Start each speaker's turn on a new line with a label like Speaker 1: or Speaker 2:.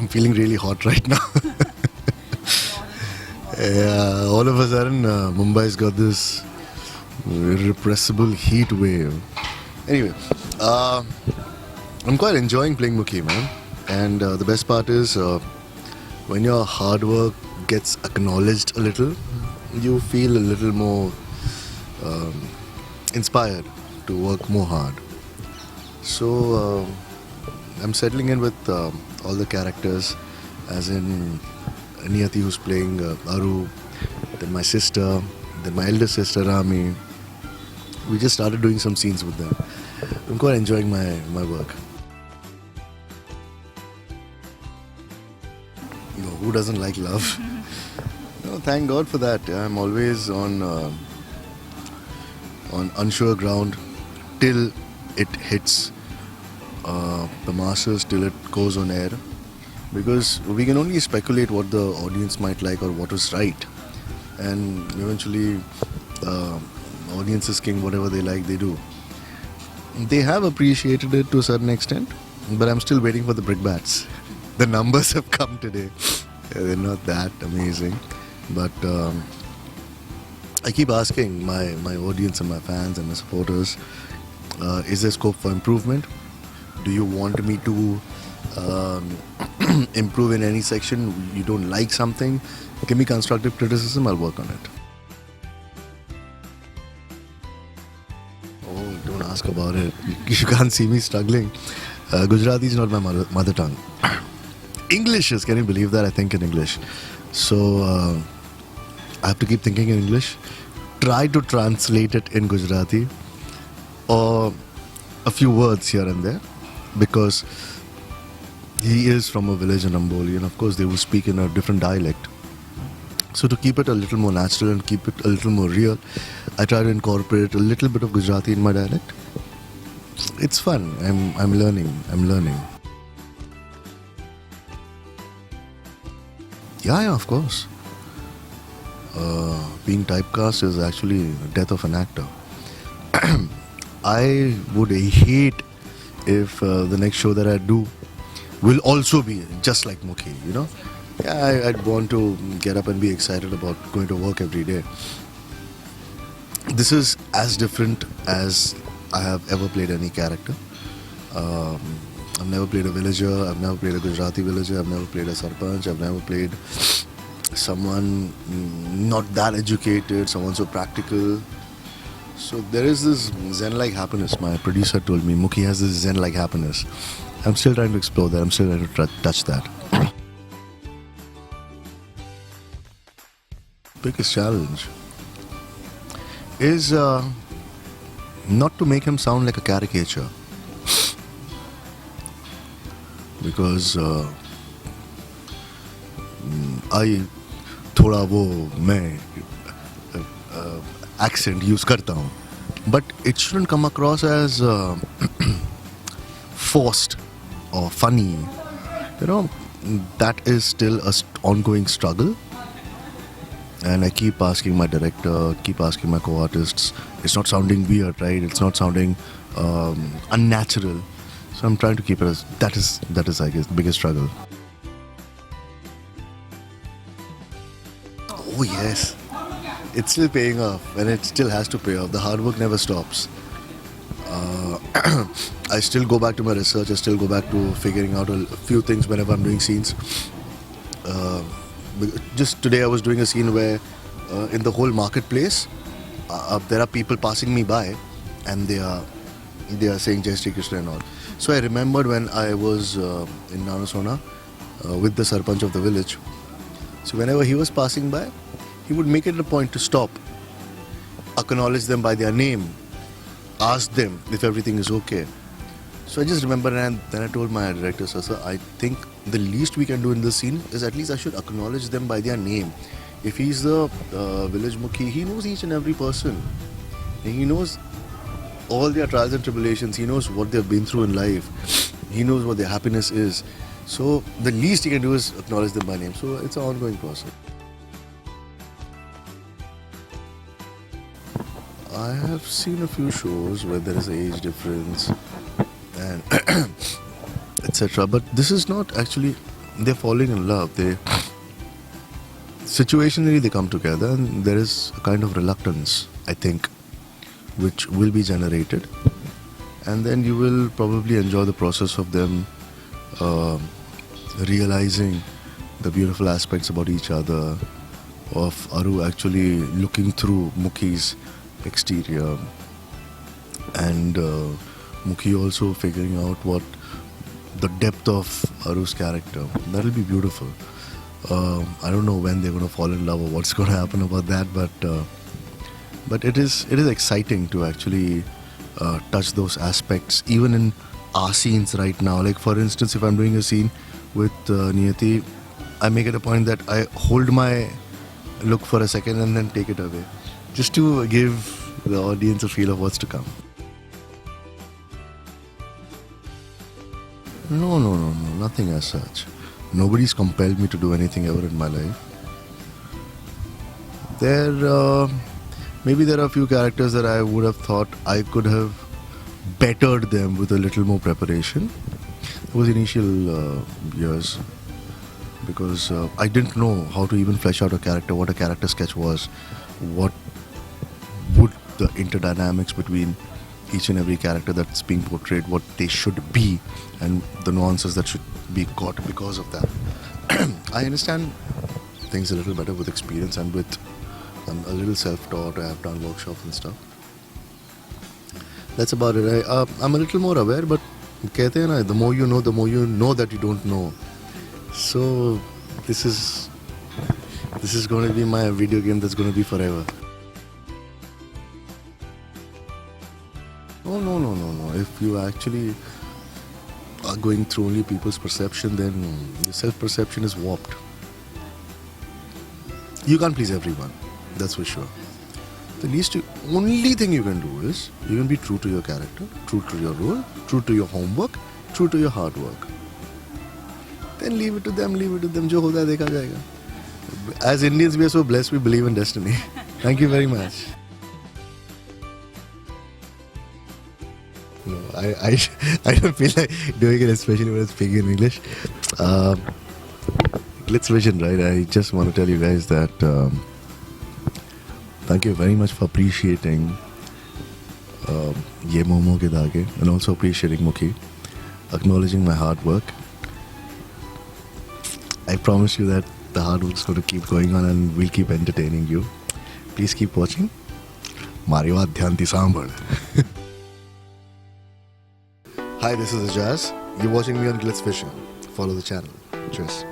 Speaker 1: I'm feeling really hot right now. Yeah, all of a sudden, Mumbai's got this irrepressible heat wave. Anyway, I'm quite enjoying playing Mukhi, man. And the best part is when your hard work gets acknowledged a little, you feel a little more inspired to work more hard. So I'm settling in with all the characters, as in Niyati, who's playing Aru, then my sister, then my elder sister Rami. We just started doing some scenes with them. I'm quite enjoying my work. You know, who doesn't like love? No, thank God for that. I'm always on unsure ground till it hits the masses, till it goes on air. Because we can only speculate what the audience might like or what is right. And eventually, audience is king, whatever they like, they do. They have appreciated it to a certain extent, but I'm still waiting for the brickbats. The numbers have come today. They're not that amazing. But I keep asking my audience and my fans and my supporters, is there scope for improvement? Do you want me to improve in any section? You don't like something? Give me constructive criticism, I'll work on it. Oh, don't ask about it. You can't see me struggling. Gujarati is not my mother tongue. English is, can you believe that? I think in English. So I have to keep thinking in English. Try to translate it in Gujarati or a few words here and there, because he is from a village in Amboli, and of course they will speak in a different dialect. So to keep it a little more natural and keep it a little more real, I try to incorporate a little bit of Gujarati in my dialect. It's fun. I'm learning. Yeah, of course. Being typecast is actually the death of an actor. I would hate if the next show that I do will also be just like Mukhi, you know? Yeah, I'd want to get up and be excited about going to work every day. This is as different as I have ever played any character. I've never played a villager, I've never played a Gujarati villager, I've never played a sarpanch, I've never played someone not that educated, someone so practical. So there is this zen-like happiness. My producer told me Mukhi has this zen-like happiness. I'm still trying to explore that. I'm still trying to touch that. Biggest challenge is not to make him sound like a caricature. Because I थोड़ा वो मैं accent use करता हूँ, but it shouldn't come across as forced or funny. You know, that is still a ongoing struggle, and I keep asking my director, keep asking my co-artists, it's not sounding weird, right? It's not sounding unnatural. So I'm trying to keep it as that is I guess the biggest struggle. Oh yes, it's still paying off, and it still has to pay off. The hard work never stops. I still go back to my research. I still go back to figuring out a few things whenever I'm doing scenes. Just today I was doing a scene where in the whole marketplace there are people passing me by, and they are saying Jai Shri Krishna and all. So I remembered when I was in Nanasona with the Sarpanch of the village. So whenever he was passing by, he would make it a point to stop, acknowledge them by their name, ask them if everything is okay. So I just remember, and then I told my director, sir, I think the least we can do in this scene is at least I should acknowledge them by their name. If he's the village Mukhi, he knows each and every person. He knows all their trials and tribulations. He knows what they've been through in life. He knows what their happiness is. So the least he can do is acknowledge them by name. So it's an ongoing process. I have seen a few shows where there is age difference and etc. But this is not actually they're falling in love. They situationally they come together, and there is a kind of reluctance, I think, which will be generated, and then you will probably enjoy the process of them realizing the beautiful aspects about each other, of Aru actually looking through Mukhi's exterior, and Mukhi also figuring out what the depth of Aru's character. That'll be beautiful. I don't know when they're going to fall in love or what's going to happen about that, but it is exciting to actually touch those aspects even in our scenes right now. Like for instance, if I'm doing a scene with Niyati, I make it a point that I hold my look for a second and then take it away, just to give the audience a feel of what's to come. No, nothing as such. Nobody's compelled me to do anything ever in my life. Maybe there are a few characters that I would have thought I could have bettered them with a little more preparation. It was initial years, because I didn't know how to even flesh out a character, what a character sketch was, what would the interdynamics between each and every character that's being portrayed, what they should be, and the nuances that should be got because of that. I understand things a little better with experience and with a little self-taught. I have done workshops and stuff. That's about it. I'm a little more aware, but कहते हैं ना, the more you know that you don't know. So this is going to be my video game that's going to be forever. No. If you actually are going through only people's perception, then your self-perception is warped. You can't please everyone, that's for sure. The only thing you can do is you can be true to your character, true to your role, true to your homework, true to your hard work. Then leave it to them. जो होता है देखा जाएगा. As Indians, we are so blessed. We believe in destiny. Thank you very much. No, I don't feel like doing it, especially when I'm speaking in English. Glitz Vision, right? I just want to tell you guys that thank you very much for appreciating Ye Momo Ke Dhage, and also appreciating Mukhi, acknowledging my hard work. I promise you that the hard work's going to keep going on, and we'll keep entertaining you. Please keep watching. Mari baat dhyan thi saambhal. Hi, this is Ajaz. You're watching me on Glitz Vision. Follow the channel. Cheers.